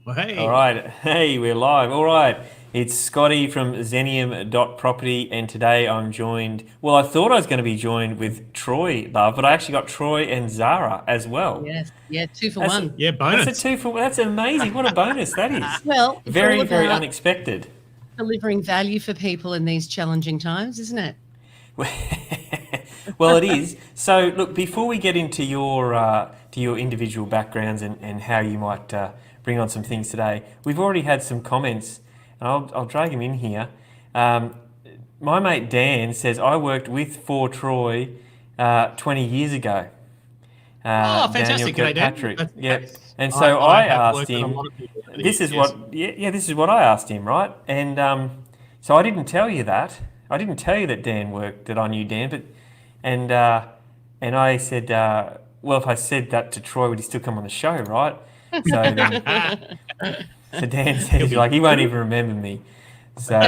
Well, hey. All right. Hey, we're live. All right. It's Scotty from Zenium.property, and today I'm joined. Well, I thought I was going to be joined with Troy, love, but I actually got Troy and Zara as well. Yes, yeah, two for That's one. Yeah, that's a bonus. two for. That's amazing. What a bonus that is. Well, it's all Very, very about unexpected. delivering value for people in these challenging times, isn't it? Well, it is. So, look, before we get into your individual backgrounds and how you might bring on some things today, we've already had some comments, and I'll drag him in here. My mate Dan says, I worked with for Troy 20 years ago. Oh, Daniel fantastic. G'day, Dan. Kirkpatrick. That's- Yep. And so I have asked worked with a him, lot of people over the this is years. this is what I asked him, right? And so I didn't tell you that. I didn't tell you that Dan worked, that I knew Dan, but and I said, well, if I said that to Troy, would he still come on the show, right? So then, so Dan says, like, he won't even remember me. So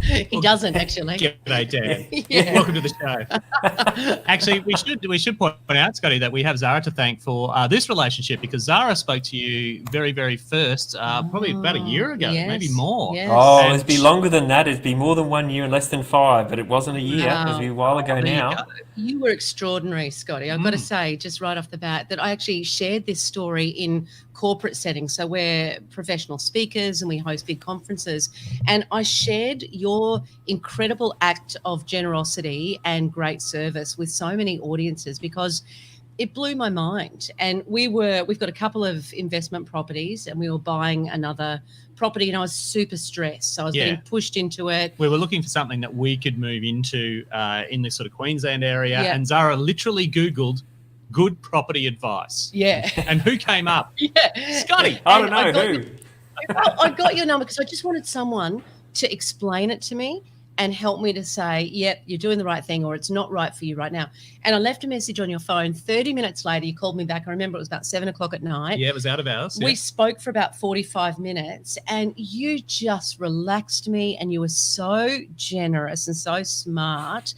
He doesn't actually. G'day, Dan. Yeah. Welcome to the show. Actually, we should point out, Scotty, that we have Zara to thank for this relationship, because Zara spoke to you very, very first, probably about a year ago, yes, maybe more. yes. oh, And it'd be longer than that. It'd be more than 1 year and less than 5, but it wasn't a year. It was a while ago there you now. go. You were extraordinary, Scotty. I've got to say, just right off the bat, that I actually shared this story in corporate settings. So we're professional speakers and we host big conferences. And I shared your incredible act of generosity and great service with so many audiences, because it blew my mind. And we've got a couple of investment properties and we were buying another property, and I was super stressed. So I was Yeah. getting pushed into it. We were looking for something that we could move into in this sort of Queensland area. Yeah. And Zara literally Googled good property advice. Yeah. And who came up? Yeah. Scotty. I don't And know I who. I got your number because I just wanted someone to explain it to me and help me to say, yep, you're doing the right thing, or it's not right for you right now. And I left a message on your phone. 30 minutes later, you called me back. I remember it was about 7 o'clock at night. Yeah, it was out of hours. We Yeah. spoke for about 45 minutes, and you just relaxed me, and you were so generous and so smart.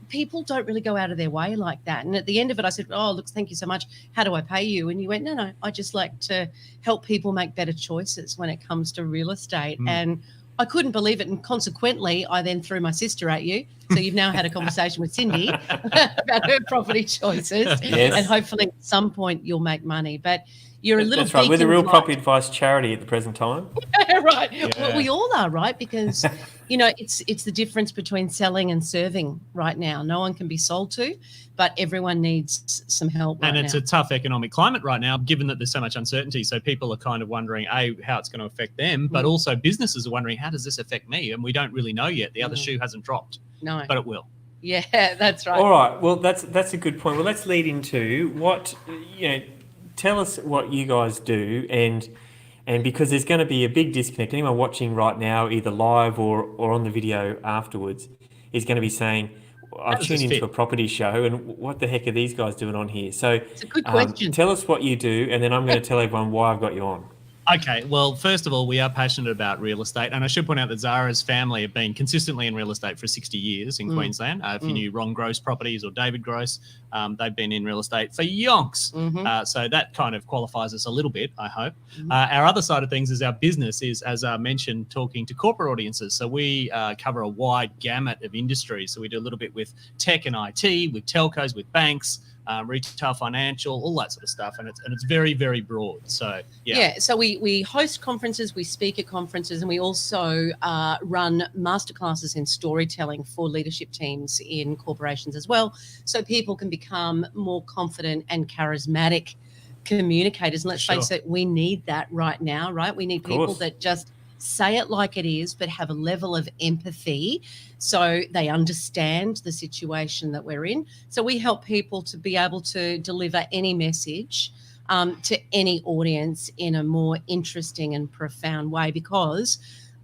People don't really go out of their way like that. And at the end of it, I said, oh, look, thank you so much. How do I pay you? And you went, no, I just like to help people make better choices when it comes to real estate. And I couldn't believe it. And consequently, I then threw my sister at you. So you've now had a conversation with Cindy about her property choices. Yes. And hopefully at some point you'll make money. But you're a little That's right. We're the beacon Real of light. Property Advice charity at the present time. Right. Yeah. Well, we all are, right? Because, it's the difference between selling and serving right now. No one can be sold to, but everyone needs some help right And it's now. a tough economic climate right now, given that there's so much uncertainty. So people are kind of wondering, how it's going to affect them, but also businesses are wondering, how does this affect me? And we don't really know yet. The other shoe hasn't dropped, No. but it will. Yeah, that's right. All right. Well, that's a good point. Well, let's lead into what tell us what you guys do, and because there's going to be a big disconnect. Anyone watching right now, either live or on the video afterwards, is going to be saying, I've does tuned this into fit? a property show, and what the heck are these guys doing on here? So It's a good question. tell us what you do, and then I'm going to tell everyone why I've got you on. Okay, well, first of all, we are passionate about real estate. And I should point out that Zara's family have been consistently in real estate for 60 years in Queensland. If you knew Ron Gross Properties or David Gross, they've been in real estate for yonks. So that kind of qualifies us a little bit, I hope. Our other side of things is our business is, as I mentioned, talking to corporate audiences. So we cover a wide gamut of industries. So we do a little bit with tech and IT, with telcos, with banks, retail, financial, all that sort of stuff, and it's very, very broad. So So we host conferences, we speak at conferences, and we also run masterclasses in storytelling for leadership teams in corporations as well, so people can become more confident and charismatic communicators. And let's Sure. face it, we need that right now, right? We need people course. that just say it like it is, but have a level of empathy so they understand the situation that we're in. So we help people to be able to deliver any message to any audience in a more interesting and profound way, because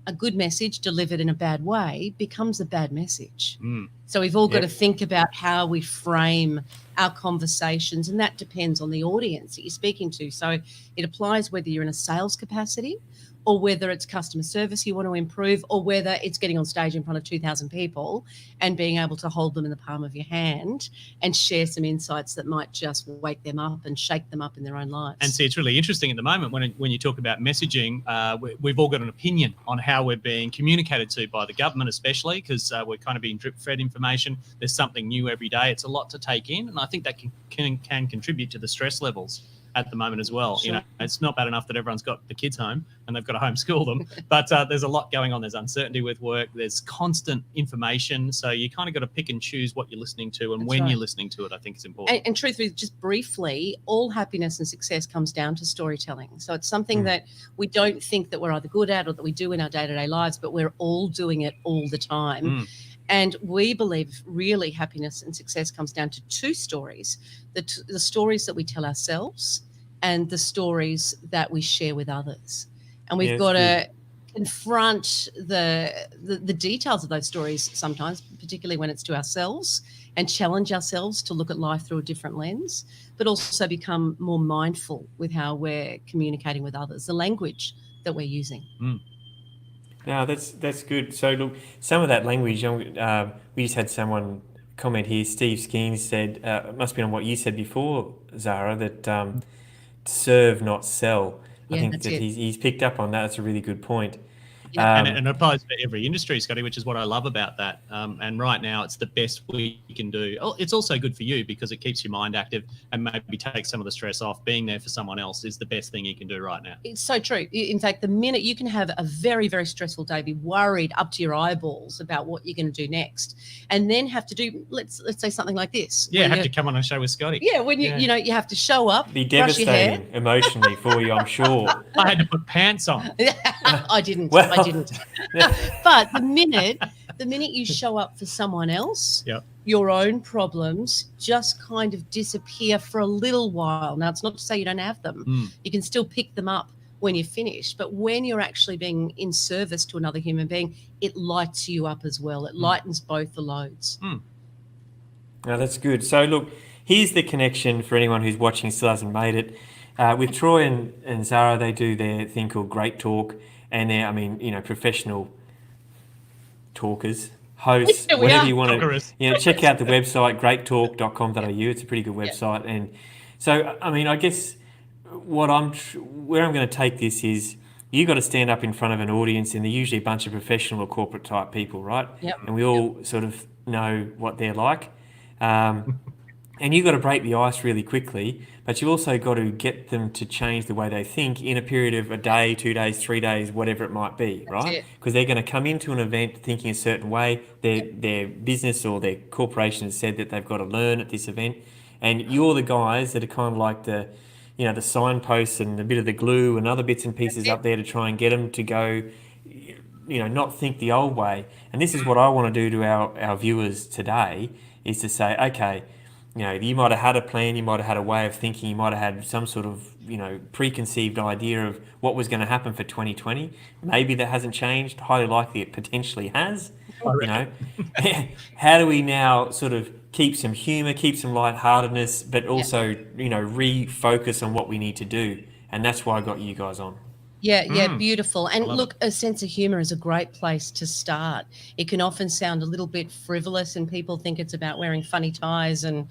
a good message delivered in a bad way becomes a bad message. So we've all got to think about how we frame our conversations, and that depends on the audience that you're speaking to. So it applies whether you're in a sales capacity, or whether it's customer service you want to improve, or whether it's getting on stage in front of 2,000 people and being able to hold them in the palm of your hand and share some insights that might just wake them up and shake them up in their own lives. And see, it's really interesting at the moment when you talk about messaging, we've all got an opinion on how we're being communicated to by the government, especially because we're kind of being drip-fed information. There's something new every day. It's a lot to take in, and I think that can contribute to the stress levels at the moment as well. Sure. It's not bad enough that everyone's got the kids home and they've got to homeschool them, but there's a lot going on. There's uncertainty with work. There's constant information. So you kind of got to pick and choose what you're listening to and when you're listening to it. I think it's important. And truthfully, just briefly, all happiness and success comes down to storytelling. So it's something that we don't think that we're either good at or that we do in our day-to-day lives, but we're all doing it all the time. And we believe really happiness and success comes down to two stories, the stories that we tell ourselves and the stories that we share with others. And we've got to confront the details of those stories sometimes, particularly when it's to ourselves, and challenge ourselves to look at life through a different lens, but also become more mindful with how we're communicating with others, the language that we're using. No, that's good. So look, some of that language, we just had someone comment here. Steve Skeens said, it must be on what you said before, Zara, that serve, not sell. I think that he's picked up on that. That's a really good point. Yeah, and it applies to every industry, Scotty, which is what I love about that. And right now, it's the best we can do. It's also good for you because it keeps your mind active and maybe takes some of the stress off. Being there for someone else is the best thing you can do right now. It's so true. In fact, the minute you can have a very, very stressful day, be worried up to your eyeballs about what you're going to do next, and then have to do, let's say something like this. Yeah, have to come on a show with Scotty. Yeah, when you have to show up, be devastating emotionally for you, I'm sure. I had to put pants on. I didn't. Well, I didn't. But the minute you show up for someone else, your own problems just kind of disappear for a little while. Now, it's not to say you don't have them. You can still pick them up when you're finished. But when you're actually being in service to another human being, it lights you up as well. It lightens both the loads. Now, that's good. So, look, here's the connection for anyone who's watching still hasn't made it. With Troy and Zara, they do their thing called Great Talk. And they're, professional talkers, hosts, whatever you want to, check out the website, greattalk.com.au. It's a pretty good website. And so, I guess where I'm going to take this is you got to stand up in front of an audience, and they're usually a bunch of professional or corporate type people, right? Yep. And we all sort of know what they're like. And you've got to break the ice really quickly, but you've also got to get them to change the way they think in a period of a day, 2 days, 3 days, whatever it might be, right? Because they're going to come into an event thinking a certain way. Their business or their corporation has said that they've got to learn at this event. And you're the guys that are kind of like the signposts and a bit of the glue and other bits and pieces up there to try and get them to go, not think the old way. And this is what I want to do to our viewers today, is to say, okay, you might have had a plan, you might have had a way of thinking, you might have had some sort of, preconceived idea of what was going to happen for 2020. Maybe that hasn't changed. Highly likely it potentially has. How do we now sort of keep some humour, keep some lightheartedness, but also, refocus on what we need to do? And that's why I got you guys on. Yeah, beautiful. And look, a sense of humour is a great place to start. It can often sound a little bit frivolous, and people think it's about wearing funny ties and,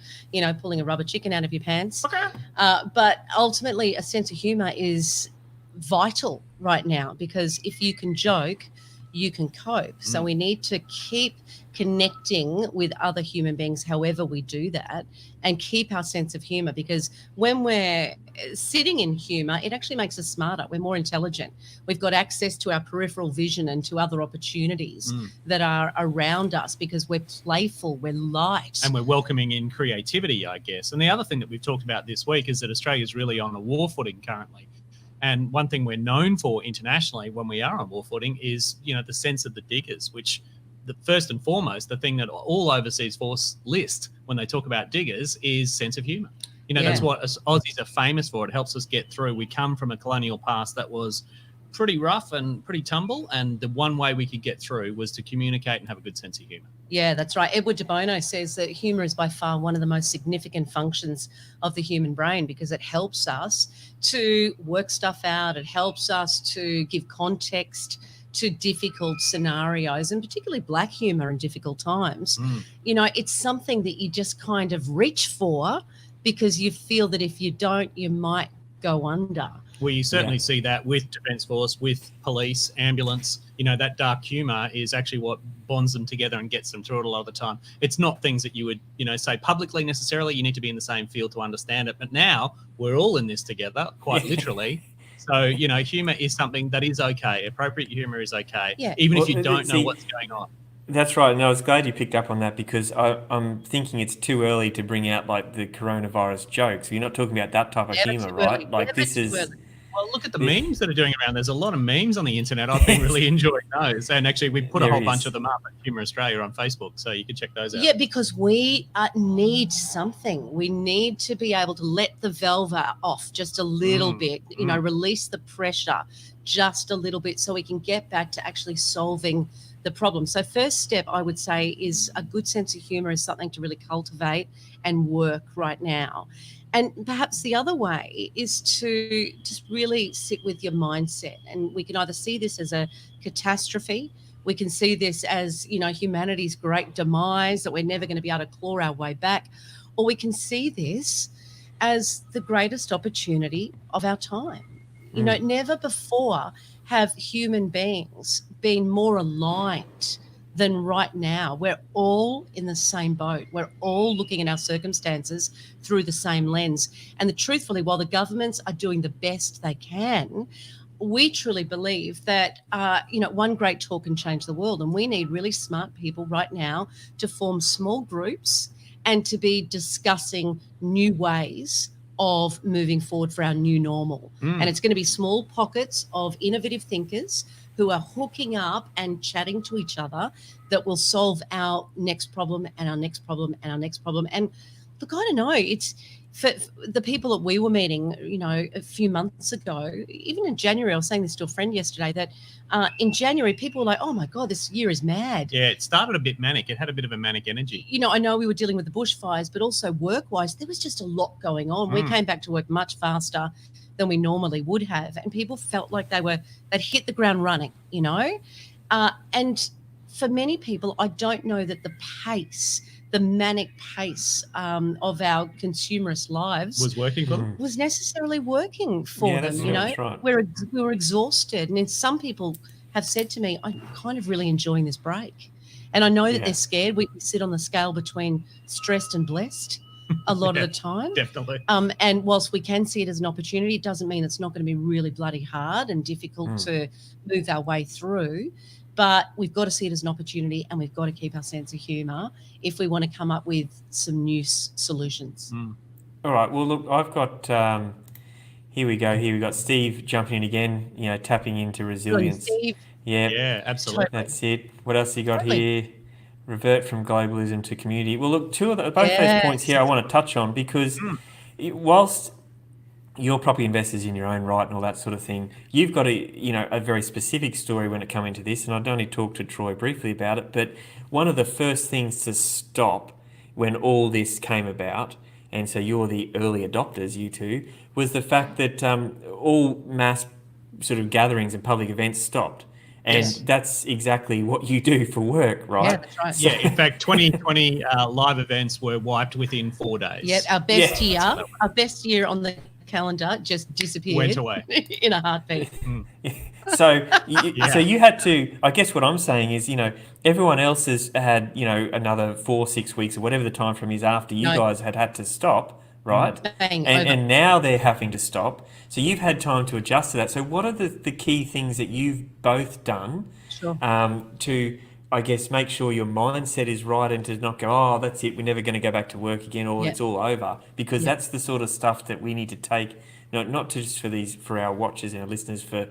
pulling a rubber chicken out of your pants. But ultimately, a sense of humour is vital right now, because if you can joke, you can cope. So we need to keep connecting with other human beings, however we do that, and keep our sense of humour, because when we're sitting in humour, it actually makes us smarter. We're more intelligent. We've got access to our peripheral vision and to other opportunities that are around us, because we're playful, we're light. And we're welcoming in creativity, I guess. And the other thing that we've talked about this week is that Australia's really on a war footing currently. And one thing we're known for internationally when we are on war footing is, the sense of the diggers, which first and foremost, the thing that all overseas force list when they talk about diggers is sense of humour. That's what Aussies are famous for. It helps us get through. We come from a colonial past that was pretty rough and pretty tumble. And the one way we could get through was to communicate and have a good sense of humour. Yeah, that's right. Edward de Bono says that humour is by far one of the most significant functions of the human brain because it helps us to work stuff out. It helps us to give context to difficult scenarios, and particularly black humour in difficult times. You know, it's something that you just kind of reach for because you feel that if you don't, you might go under. Well, you certainly see that with Defence Force, with police, ambulance. You know, that dark humour is actually what bonds them together and gets them through it a lot of the time. It's not things that you would, you know, say publicly necessarily. You need to be in the same field to understand it. But now we're all in this together, quite literally. So, you know, humour is something that is okay. Appropriate humour is okay, even if you don't know what's going on. That's right. And I was glad you picked up on that because I'm thinking it's too early to bring out like the coronavirus jokes. You're not talking about that type of humour, right? Like this is... Well, look at the memes that are doing around. There's a lot of memes on the internet. I've been really enjoying those. And actually, we put a whole bunch of them up at Humour Australia on Facebook, so you can check those out. Yeah, because we need something. We need to be able to let the valve off just a little bit, you know, release the pressure just a little bit so we can get back to actually solving the problem. So first step, I would say, is a good sense of humour is something to really cultivate and work right now. And perhaps the other way is to just really sit with your mindset. And we can either see this as a catastrophe. We can see this as, you know, humanity's great demise, that we're never going to be able to claw our way back. Or we can see this as the greatest opportunity of our time. You know, never before have human beings been more aligned than right now. We're all in the same boat. We're all looking at our circumstances through the same lens. And truthfully, while the governments are doing the best they can, we truly believe that, you know, one great talk can change the world. And we need really smart people right now to form small groups and to be discussing new ways of moving forward for our new normal. And it's going to be small pockets of innovative thinkers who are hooking up and chatting to each other that will solve our next problem and our next problem and our next problem. And look, I don't know, it's for the people that we were meeting, you know, a few months ago, even in January, I was saying this to a friend yesterday, that in January, people were like, oh my God, this year is mad. Yeah, it started a bit manic. It had a bit of a manic energy. You know, I know we were dealing with the bushfires, but also work-wise, there was just a lot going on. We came back to work much faster than we normally would have. And people felt like they'd hit the ground running, you know. And for many people, I don't know that the manic pace of our consumerist lives was working for them. Was necessarily working for them. You know, right. we were exhausted, and then some people have said to me, "I'm kind of really enjoying this break," and I know that they're scared. We sit on the scale between stressed and blessed a lot of the time. Definitely. And whilst we can see it as an opportunity, it doesn't mean it's not going to be really bloody hard and difficult to move our way through. But we've got to see it as an opportunity, and we've got to keep our sense of humour if we want to come up with some new solutions. All right. Well, look, I've got here we go. Here we got Steve jumping in again. You know, tapping into resilience. Steve. Yeah, absolutely. That's it. What else you got here? Revert from globalism to community. Well, look, both those points here I want to touch on because whilst you're property investors in your own right and all that sort of thing, you've got a very specific story when it comes into this, and I'd only talked to Troy briefly about it, but one of the first things to stop when all this came about, and so you're the early adopters, you two, was the fact that all mass sort of gatherings and public events stopped. And that's exactly what you do for work, right? Yeah, that's right. Yeah, in fact, 2020 live events were wiped within 4 days. Yeah, our best year on the calendar just disappeared. Went away. In a heartbeat. So you had to, I guess what I'm saying is, you know, everyone else has had, you know, another 4-6 weeks or whatever the time frame is after you guys had to stop, right? And now they're having to stop. So you've had time to adjust to that. So what are the key things that you've both done to, I guess, make sure your mindset is right and to not go, oh, that's it, we're never going to go back to work again, or it's all over? Because that's the sort of stuff that we need to take, not just for our watchers and our listeners for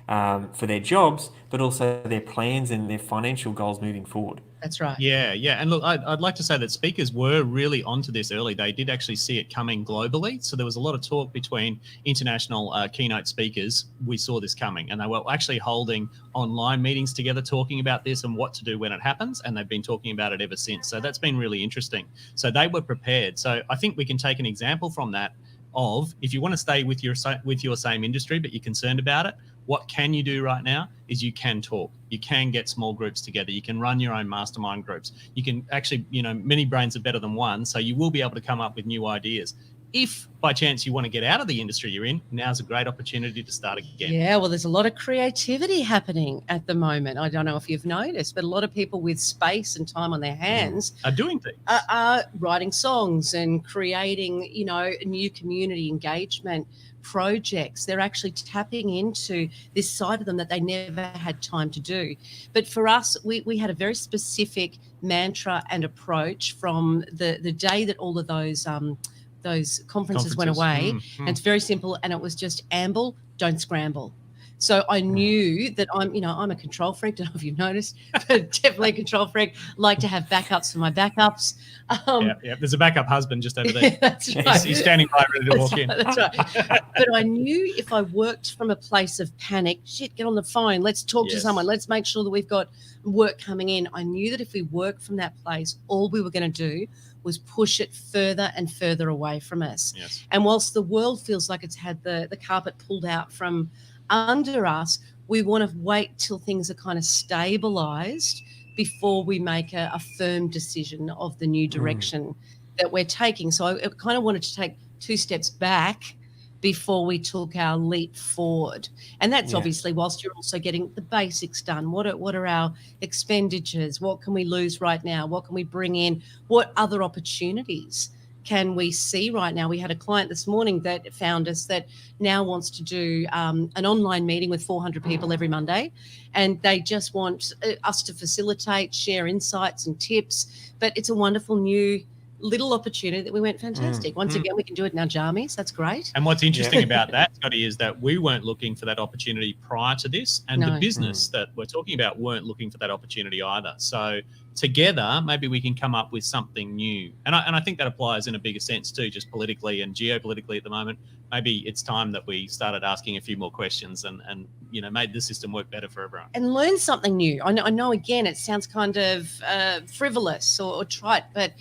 their jobs, but also their plans and their financial goals moving forward. That's right. Yeah, yeah. And look, I'd like to say that speakers were really onto this early. They did actually see it coming globally. So there was a lot of talk between international keynote speakers. We saw this coming, and they were actually holding online meetings together talking about this and what to do when it happens. And they've been talking about it ever since. So that's been really interesting. So they were prepared. So I think we can take an example from that of, if you want to stay with your same industry, but you're concerned about it, what can you do right now is you can talk. You can get small groups together. You can run your own mastermind groups. You can actually, many brains are better than one. So you will be able to come up with new ideas. If by chance you want to get out of the industry you're in, now's a great opportunity to start again. Yeah, well, there's a lot of creativity happening at the moment. I don't know if you've noticed, but a lot of people with space and time on their hands are doing things, are writing songs and creating, new community engagement projects. They're actually tapping into this side of them that they never had time to do. But for us, we had a very specific mantra and approach from the day that all of those conferences went away. And it's very simple, and it was just amble, don't scramble. So I knew that I'm a control freak. Don't know if you've noticed, but definitely a control freak. Like to have backups for my backups. Yeah. There's a backup husband just over there. That's right. He's standing by ready to walk in. That's right. But I knew if I worked from a place of panic, get on the phone. Let's talk to someone. Let's make sure that we've got work coming in. I knew that if we worked from that place, all we were going to do was push it further and further away from us. Yes. And whilst the world feels like it's had the carpet pulled out from under us, we want to wait till things are kind of stabilized before we make a firm decision of the new direction that we're taking. So I kind of wanted to take 2 steps back before we took our leap forward. And that's obviously whilst you're also getting the basics done. What are our expenditures? What can we lose right now? What can we bring in? What other opportunities can we see right now? We had a client this morning that found us that now wants to do an online meeting with 400 people every Monday, and they just want us to facilitate, share insights and tips. But it's a wonderful new little opportunity that we went, fantastic. Once again, we can do it in our jammies. That's great. And what's interesting about that, Scotty, is that we weren't looking for that opportunity prior to this, and the business that we're talking about weren't looking for that opportunity either. So together, maybe we can come up with something new. And I think that applies in a bigger sense too, just politically and geopolitically at the moment. Maybe it's time that we started asking a few more questions and made the system work better for everyone. And learn something new. I know again, it sounds kind of frivolous or trite, but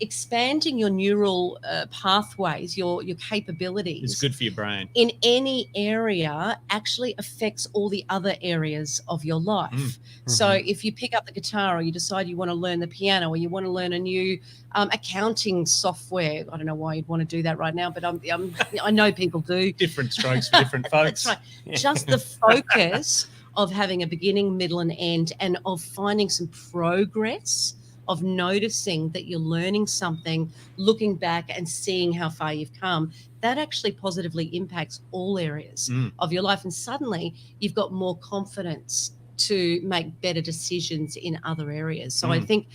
expanding your neural pathways, your capabilities. It's good for your brain. In any area actually affects all the other areas of your life. So if you pick up the guitar or you decide you want to learn the piano or you want to learn a new accounting software, I don't know why you'd want to do that right now, but I know people do. Different strokes for different folks. That's right. Yeah. Just the focus of having a beginning, middle and end, and of finding some progress, of noticing that you're learning something, looking back and seeing how far you've come, that actually positively impacts all areas of your life. And suddenly you've got more confidence to make better decisions in other areas. So I think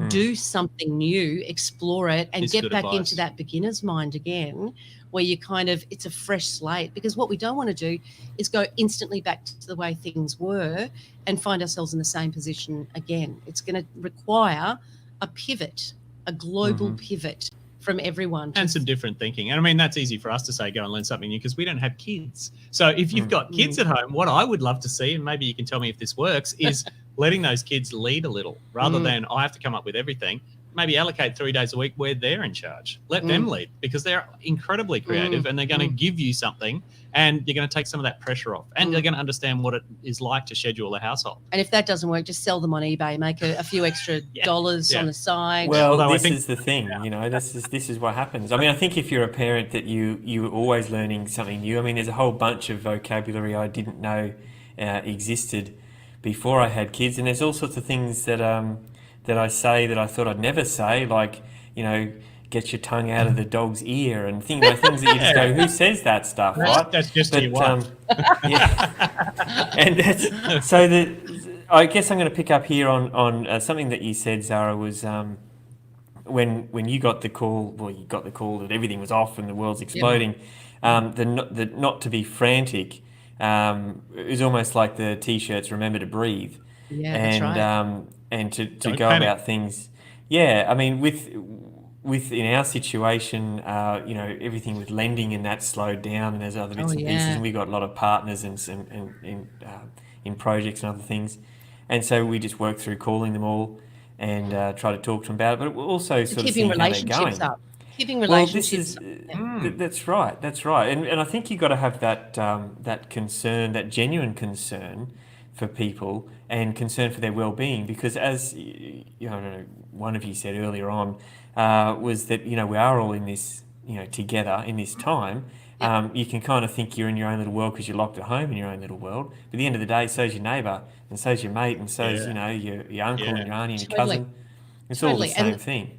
do something new, explore it, and get back into that beginner's mind again, where you it's a fresh slate. Because what we don't want to do is go instantly back to the way things were and find ourselves in the same position again. It's going to require a pivot, a global pivot from everyone. And some different thinking. And I mean, that's easy for us to say, go and learn something new, because we don't have kids. So if you've got kids at home, what I would love to see, and maybe you can tell me if this works, is letting those kids lead a little rather than I have to come up with everything. Maybe allocate 3 days a week where they're in charge. Let them lead, because they're incredibly creative and they're going to give you something, and you're going to take some of that pressure off, and they're going to understand what it is like to schedule a household. And if that doesn't work, just sell them on eBay, make a few extra dollars on the side. Well, this is the thing, this is what happens. I mean, I think if you're a parent that you're always learning something new. I mean, there's a whole bunch of vocabulary I didn't know existed before I had kids, and there's all sorts of things that I say that I thought I'd never say, like, get your tongue out of the dog's ear and things that you just go, who says that stuff, right? That's just your wife. And that's, so I guess I'm going to pick up here on something that you said, Zara, was when you got the call, that everything was off and the world's exploding, the not to be frantic, it was almost like the T-shirts, remember to breathe. Yeah, that's right. and to Don't go panic. about things. Yeah, I mean, with in our situation, everything with lending and that slowed down, and there's other bits Oh, and pieces, yeah. and we got a lot of partners and in projects and other things, and so we just worked through calling them all and try to talk to them about it, but also sort of Keeping seeing how they're relationships going. up. Keeping Well, this relationships is up. Yeah. that's right, and I think you've got to have that concern, that genuine concern for people and concern for their well-being, because as one of you said earlier on, was that we are all in this together in this time. Yep. You can kind of think you're in your own little world because you're locked at home in your own little world, but at the end of the day, so's your neighbour and so's your mate and so's Yeah. your uncle and Yeah. your auntie and your Totally. cousin. It's all the Totally. same And thing.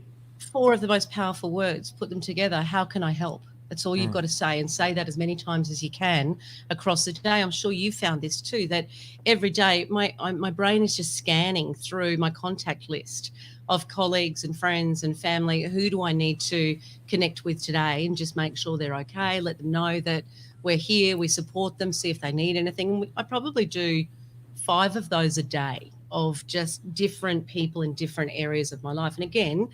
4 of the most powerful words, put them together. How can I help? That's all you've Mm. got to say, and say that as many times as you can across the day. I'm sure you found this too, that every day my brain is just scanning through my contact list of colleagues and friends and family. Who do I need to connect with today, and just make sure they're okay, let them know that we're here, we support them, see if they need anything. I probably do 5 of those a day, of just different people in different areas of my life. And again,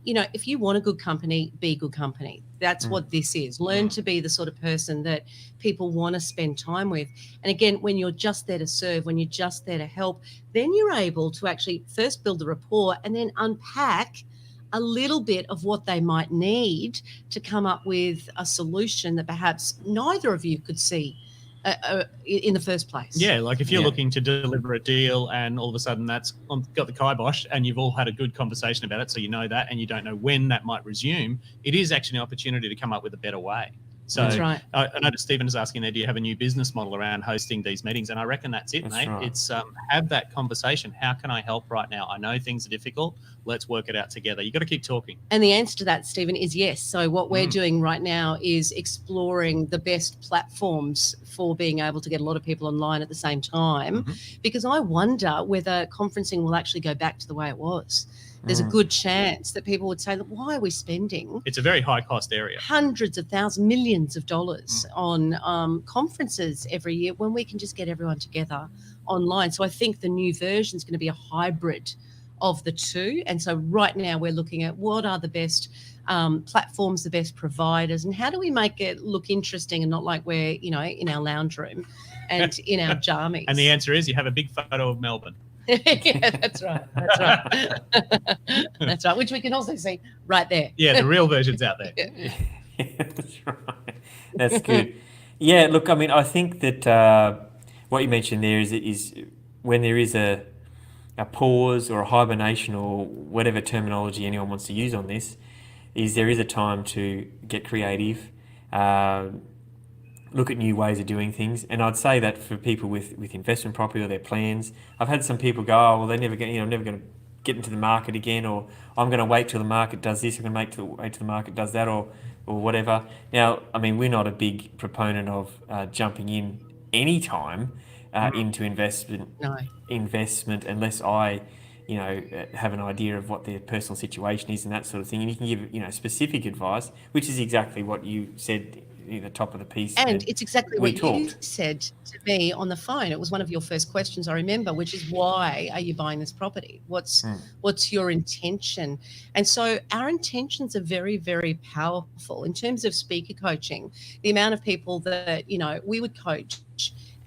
if you want a good company, be good company. That's what this is. Learn to be the sort of person that people want to spend time with. And again, when you're just there to serve, when you're just there to help, then you're able to actually first build the rapport and then unpack a little bit of what they might need to come up with a solution that perhaps neither of you could see in the first place. Yeah, like if you're Yeah. looking to deliver a deal and all of a sudden that's got the kibosh and you've all had a good conversation about it, so you know that, and you don't know when that might resume, it is actually an opportunity to come up with a better way. So That's right. I noticed Stephen is asking there, do you have a new business model around hosting these meetings? And I reckon that's it, That's mate. right. It's have that conversation. How can I help right now? I know things are difficult. Let's work it out together. You got to keep talking. And the answer to that, Stephen, is yes. So what we're doing right now is exploring the best platforms for being able to get a lot of people online at the same time, because I wonder whether conferencing will actually go back to the way it was. There's a good chance that people would say, why are we spending It's a very high cost area. hundreds of thousands, millions of dollars on conferences every year when we can just get everyone together online? So I think the new version is going to be a hybrid of the two. And so right now we're looking at what are the best platforms, the best providers, and how do we make it look interesting and not like we're, in our lounge room and in our jammies. And the answer is you have a big photo of Melbourne. Yeah, that's right. That's right. That's right. Which we can also see right there. Yeah, the real version's out there. Yeah, that's right. That's good. Yeah, look, I mean, I think that what you mentioned there is when there is a pause or a hibernation or whatever terminology anyone wants to use on this, is there is a time to get creative, look at new ways of doing things. And I'd say that for people with investment property or their plans, I've had some people go, oh, well, they're never going, I'm never going to get into the market again, or I'm going to wait till the market does this, I'm going to wait till the market does that, or whatever. Now, I mean, we're not a big proponent of jumping in any time into investment unless I have an idea of what their personal situation is and that sort of thing. And you can give specific advice, which is exactly what you said at the top of the piece. And it's exactly what you said to me on the phone. It was one of your first questions, I remember, which is, why are you buying this property? What's your intention? And so our intentions are very, very powerful. In terms of speaker coaching, the amount of people that, we would coach,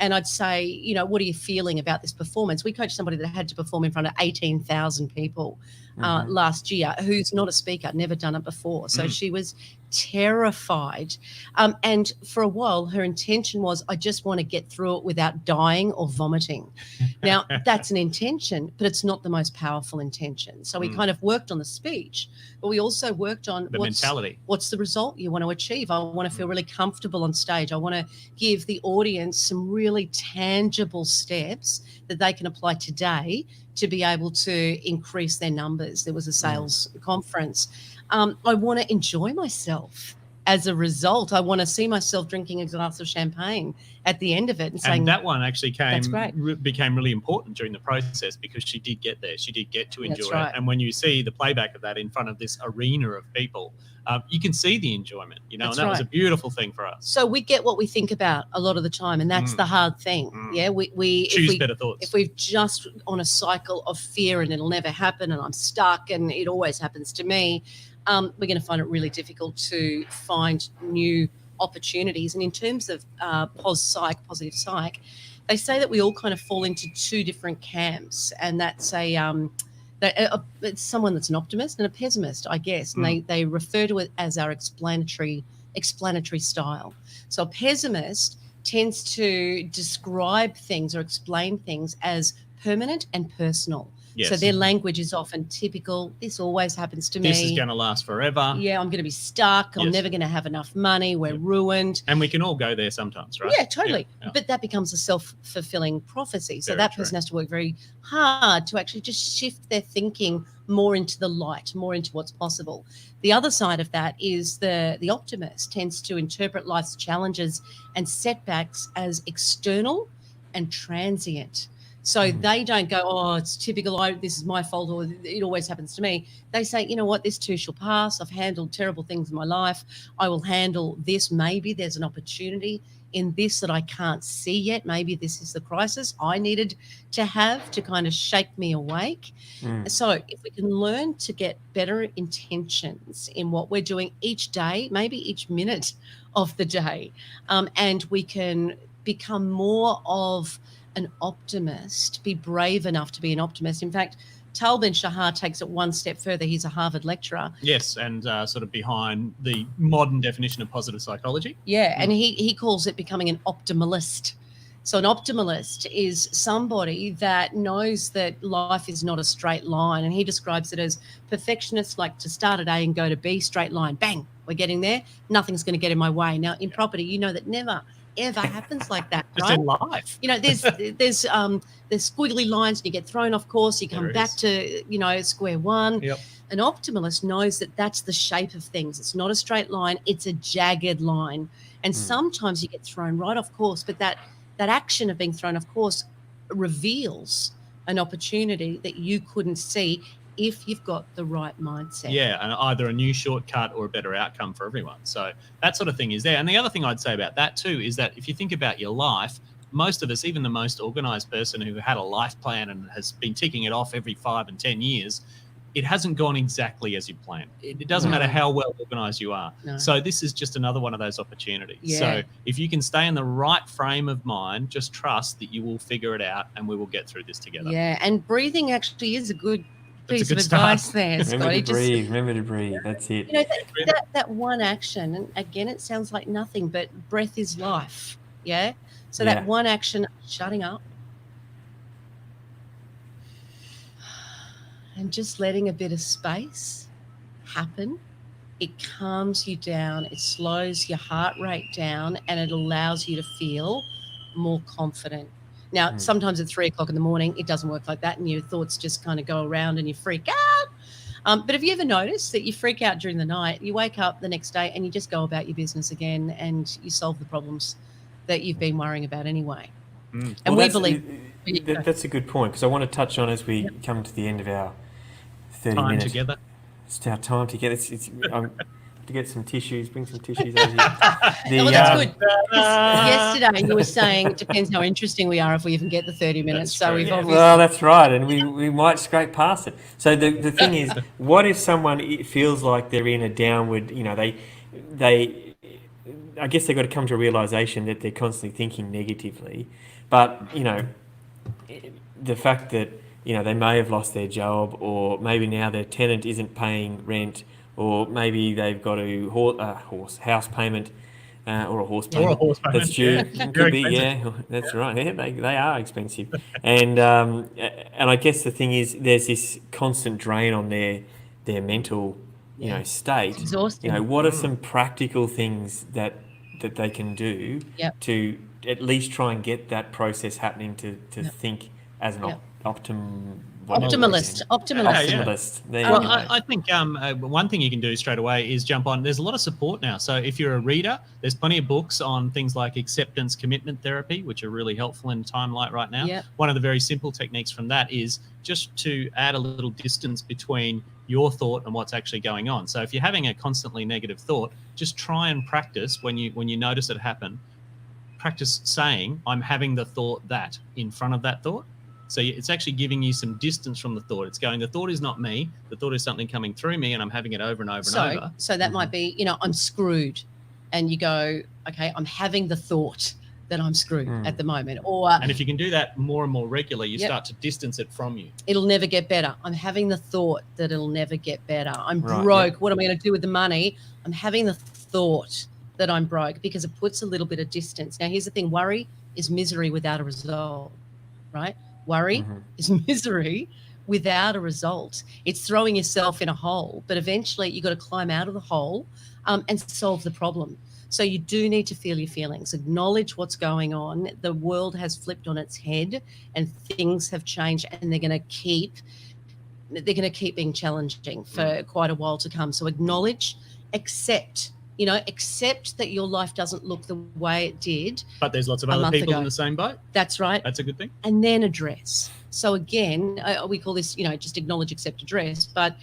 and I'd say, what are you feeling about this performance? We coached somebody that had to perform in front of 18,000 people last year, who's not a speaker, never done it before. So she was terrified. And for a while, her intention was, I just want to get through it without dying or vomiting. Now, that's an intention, but it's not the most powerful intention. So we kind of worked on the speech, but we also worked on the mentality. What's the result you want to achieve? I want to feel really comfortable on stage. I want to give the audience some really tangible steps that they can apply today to be able to increase their numbers. There was a sales conference. I want to enjoy myself as a result, I want to see myself drinking a glass of champagne at the end of it and saying, and that one actually That's great. became really important during the process because she did get there. She did get to That's enjoy right. it. And when you see the playback of that in front of this arena of people, you can see the enjoyment, you know, That's and that was a right. beautiful thing for us. So we get what we think about a lot of the time, and that's the hard thing. Yeah, we choose better thoughts. If we've just on a cycle of fear and it'll never happen, and I'm stuck, and it always happens to me, we're going to find it really difficult to find new opportunities. And in terms of positive psych, they say that we all kind of fall into two different camps, and that's it's someone that's an optimist and a pessimist, I guess, and they refer to it as our explanatory style. So a pessimist tends to describe things or explain things as permanent and personal. Yes. So their language is often typical. This always happens to me. This is going to last forever. Yeah, I'm going to be stuck. I'm never going to have enough money. We're ruined. And we can all go there sometimes, right? Yeah, totally. Yeah. But that becomes a self-fulfilling prophecy. So that person has to work very hard to actually just shift their thinking more into the light, more into what's possible. The other side of that is the optimist tends to interpret life's challenges and setbacks as external and transient. So they don't go, oh, it's typical, this is my fault, or it always happens to me. They say, you know what, this too shall pass. I've handled terrible things in my life. I will handle this. Maybe there's an opportunity in this that I can't see yet. Maybe this is the crisis I needed to have to kind of shake me awake. So if we can learn to get better intentions in what we're doing each day, maybe each minute of the day, and we can become more of an optimist, be brave enough to be an optimist. In fact, Tal Ben-Shahar takes it one step further. He's a Harvard lecturer. Yes, and sort of behind the modern definition of positive psychology. Yeah, and he calls it becoming an optimalist. So an optimalist is somebody that knows that life is not a straight line, and he describes it as perfectionists like to start at A and go to B, straight line, bang, we're getting there. Nothing's going to get in my way. Now, in property, you know that never ever happens like that, Just right? in life. You know, there's squiggly lines and you get thrown off course, you come back to, you know, square one. Yep. An optimalist knows that that's the shape of things. It's not a straight line, it's a jagged line. And sometimes you get thrown right off course, but that action of being thrown off course reveals an opportunity that you couldn't see if you've got the right mindset. Yeah, and either a new shortcut or a better outcome for everyone. So that sort of thing is there. And the other thing I'd say about that too is that if you think about your life, most of us, even the most organized person who had a life plan and has been ticking it off every 5 and 10 years, it hasn't gone exactly as you planned. It doesn't matter how well organized you are. No. So this is just another one of those opportunities. Yeah. So if you can stay in the right frame of mind, just trust that you will figure it out and we will get through this together. Yeah, and breathing actually is a good piece of good advice start. there, Scotty. Remember to breathe. That's it. You know, that one action, and again, it sounds like nothing, but breath is life. Yeah. So that one action, shutting up and just letting a bit of space happen, it calms you down, it slows your heart rate down, and it allows you to feel more confident. Now, sometimes at 3 o'clock in the morning, it doesn't work like that, and your thoughts just kind of go around and you freak out. But have you ever noticed that you freak out during the night, you wake up the next day and you just go about your business again and you solve the problems that you've been worrying about anyway? And we believe... That's a good point, because I want to touch on as we come to the end of our 30 Time minutes. together. It's our time together. To get some tissues, bring some tissues over here. Oh, that's good. Yesterday you were saying it depends how interesting we are if we even get the 30 minutes. That's so true. we've obviously... Well, that's right, and we might scrape past it. So the thing is, what if someone feels like they're in a downward, you know, they I guess they've got to come to a realization that they're constantly thinking negatively, but, you know, the fact that, you know, they may have lost their job, or maybe now their tenant isn't paying rent, or maybe they've got a house payment, or a horse payment, that's due. Yeah. Could be, that's right. Yeah, they are expensive, and I guess the thing is, there's this constant drain on their mental, you know, state. It's exhausting. You know, what are some practical things that they can do to at least try and get that process happening to think as an optimization Optimalist. Optimalist. Yeah. Optimalist. There you Well, go. I think one thing you can do straight away is jump on. There's a lot of support now. So if you're a reader, there's plenty of books on things like acceptance commitment therapy, which are really helpful in a time like right now. Yep. One of the very simple techniques from that is just to add a little distance between your thought and what's actually going on. So if you're having a constantly negative thought, just try and practice when you notice it happen. Practice saying, I'm having the thought that in front of that thought. So it's actually giving you some distance from the thought. It's going, the thought is not me. The thought is something coming through me, and I'm having it over and over and over. So that might be, I'm screwed. And you go, okay, I'm having the thought that I'm screwed at the moment. Or and if you can do that more and more regularly, you start to distance it from you. It'll never get better. I'm having the thought that it'll never get better. I'm Right, broke. What am I going to do with the money? I'm having the thought that I'm broke, because it puts a little bit of distance. Now, here's the thing. Worry is misery without a result, right? Worry is misery without a result. It's throwing yourself in a hole, but eventually you've got to climb out of the hole and solve the problem. So you do need to feel your feelings, acknowledge what's going on. The world has flipped on its head and things have changed, and they're going to keep being challenging for quite a while to come. So acknowledge, accept that your life doesn't look the way it did. But there's lots of other people in the same boat. That's right. That's a good thing. And then address. So again, we call this, just acknowledge, accept, address. But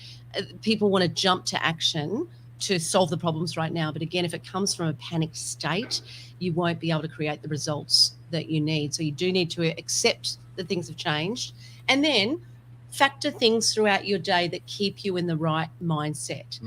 people want to jump to action to solve the problems right now. But again, if it comes from a panicked state, you won't be able to create the results that you need. So you do need to accept that things have changed, and then factor things throughout your day that keep you in the right mindset.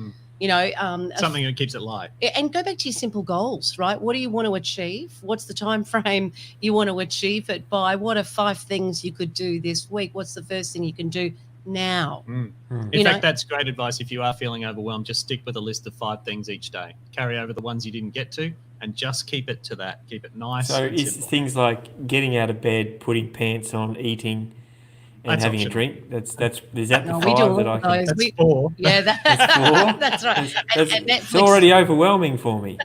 Something that keeps it light. And go back to your simple goals, right? What do you want to achieve? What's the time frame you want to achieve it by? What are 5 things you could do this week? What's the first thing you can do now? In fact, that's great advice. If you are feeling overwhelmed, just stick with a list of 5 things each day. Carry over the ones you didn't get to, and just keep it to that. Keep it nice. So and it's simple. things like getting out of bed, putting pants on, eating, and That's having optional. a drink. Is that the No, we do 5 all that I can? those. That's 4. Yeah, That's 4? that's right. That's, And it's Netflix. already overwhelming for me.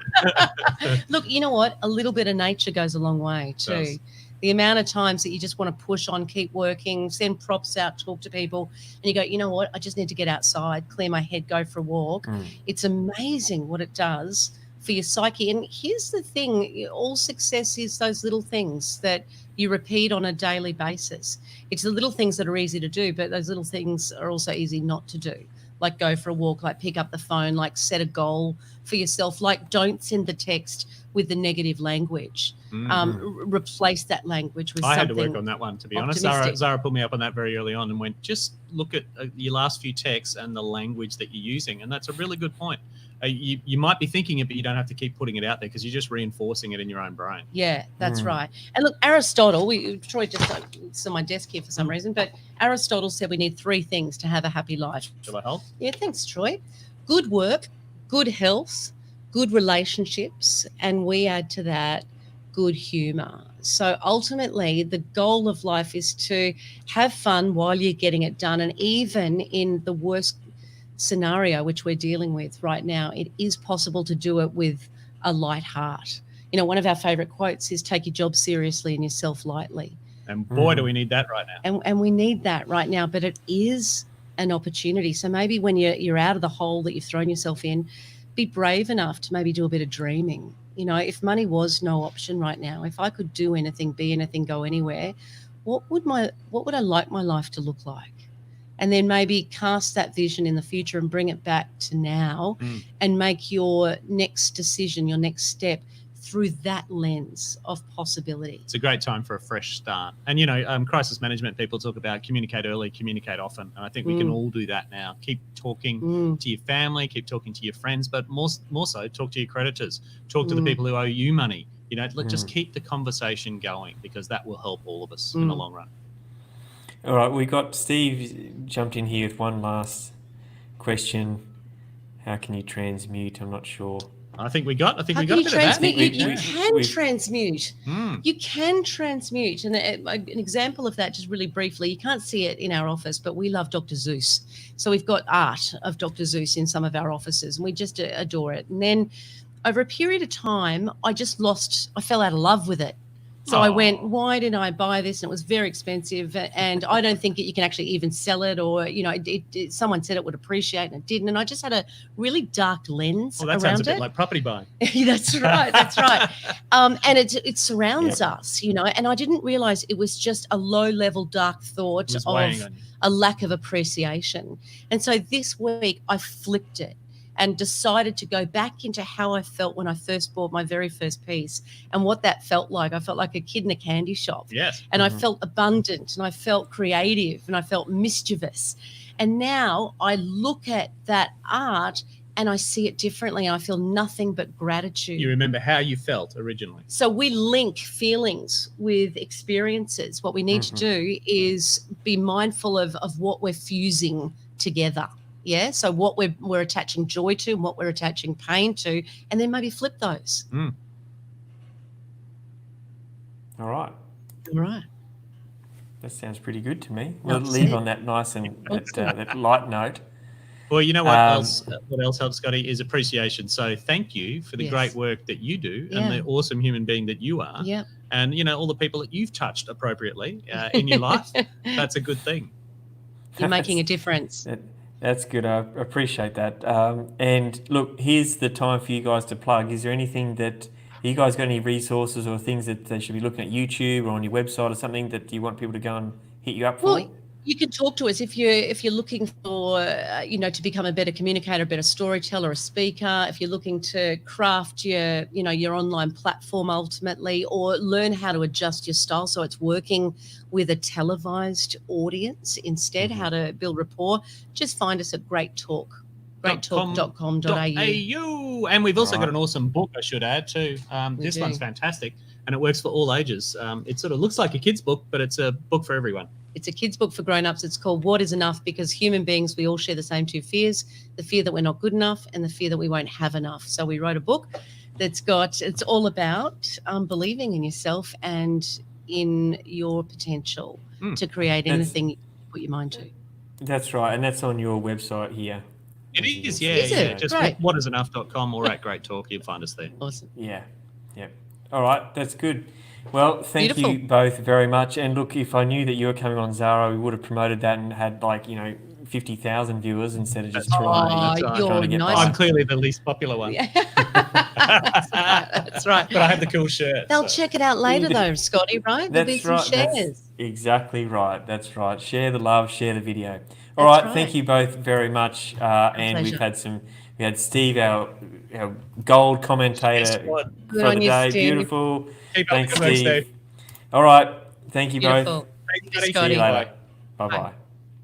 Look, you know what? A little bit of nature goes a long way too. Does. The amount of times that you just want to push on, keep working, send props out, talk to people, and you go, you know what? I just need to get outside, clear my head, go for a walk. It's amazing what it does for your psyche. And here's the thing, all success is those little things that you repeat on a daily basis. It's the little things that are easy to do, but those little things are also easy not to do. Like go for a walk, like pick up the phone, like set a goal for yourself, like don't send the text with the negative language. Replace that language with something. I had to work on that one, to be honest. Zara pulled me up on that very early on and went, just look at your last few texts and the language that you're using. And that's a really good point. You might be thinking it, but you don't have to keep putting it out there, because you're just reinforcing it in your own brain. Yeah, that's right. And look, Aristotle, Troy just it's on my desk here for some reason, but Aristotle said we need 3 things to have a happy life. Shall I hold? Yeah, thanks, Troy. Good work, good health, good relationships, and we add to that good humor. So ultimately, the goal of life is to have fun while you're getting it done. And even in the worst scenario which we're dealing with right now, it is possible to do it with a light heart. One of our favorite quotes is, take your job seriously and yourself lightly. And boy, do we need that right now. And we need that right now, but it is an opportunity. So maybe when you're out of the hole that you've thrown yourself in, be brave enough to maybe do a bit of dreaming. If money was no option right now, if I could do anything, be anything, go anywhere, what would I like my life to look like? And then maybe cast that vision in the future and bring it back to now and make your next decision, your next step through that lens of possibility. It's a great time for a fresh start. And, crisis management, people talk about communicate early, communicate often. And I think we can all do that now. Keep talking to your family, keep talking to your friends, but more so talk to your creditors, talk to the people who owe you money. Just keep the conversation going, because that will help all of us in the long run. All right, we got Steve jumped in here with one last question. How can you transmute? I'm not sure. I think we got a bit of transmute? that. You can transmute. You can transmute. And an example of that, just really briefly, you can't see it in our office, but we love Dr. Zeus. So we've got art of Dr. Zeus in some of our offices, and we just adore it. And then over a period of time, I fell out of love with it. So I went, why did I buy this? And it was very expensive. And I don't think that you can actually even sell it, or, someone said it would appreciate and it didn't. And I just had a really dark lens Well, that around sounds a bit it. like property buying. That's right. That's right. And it surrounds us, and I didn't realize it was just a low level dark thought of a lack of appreciation. And so this week I flipped it and decided to go back into how I felt when I first bought my very first piece and what that felt like. I felt like a kid in a candy shop. Yes. And I felt abundant, and I felt creative, and I felt mischievous. And now I look at that art and I see it differently, and I feel nothing but gratitude. You remember how you felt originally. So we link feelings with experiences. What we need to do is be mindful of what we're fusing together. Yeah, so what we're attaching joy to and what we're attaching pain to, and then maybe flip those. All right. All right. That sounds pretty good to me. We'll leave on that nice and that light note. Well, you know what else? What else helps, Scotty, is appreciation. So thank you for the great work that you do and the awesome human being that you are. Yeah. And all the people that you've touched appropriately in your life. That's a good thing. You're making a difference. That's good. I appreciate that. And look, here's the time for you guys to plug. Is there anything that you guys got any resources or things that they should be looking at YouTube or on your website or something that you want people to go and hit you up for? Well, you can talk to us if you're looking for to become a better communicator, a better storyteller, a speaker. If you're looking to craft your online platform ultimately, or learn how to adjust your style so it's working with a televised audience instead, how to build rapport, just find us at greattalk.com.au. And we've also got an awesome book, I should add, too. This one's fantastic, and it works for all ages. It sort of looks like a kid's book, but it's a book for everyone. It's a kid's book for grown-ups. It's called What is Enough, because human beings, we all share the same two fears, the fear that we're not good enough and the fear that we won't have enough. So we wrote a book it's all about believing in yourself and in your potential to create anything you put your mind to. That's right. And that's on your website here. It is, yeah. Is it? Just Great. whatisenough.com or at Great Talk, you'll find us there. Awesome. Yeah. All right. That's good. Well, thank Beautiful. you both very much. And look, if I knew that you were coming on Zara, we would have promoted that and had 50,000 viewers instead of just trying to get nice. by. I'm clearly the least popular one. Yeah. That's right. But I have the cool shirt. They'll check it out later though, Scotty, right? There'll be some shares. That's exactly right. That's right. Share the love, share the video. All right. Thank you both very much. And pleasure. we had Steve, our gold commentator for the day. Steve. Beautiful. Keep Thanks, up the good work, Steve. All right. Thank you Beautiful. both. Thanks, Scotty. See you later. Bye-bye.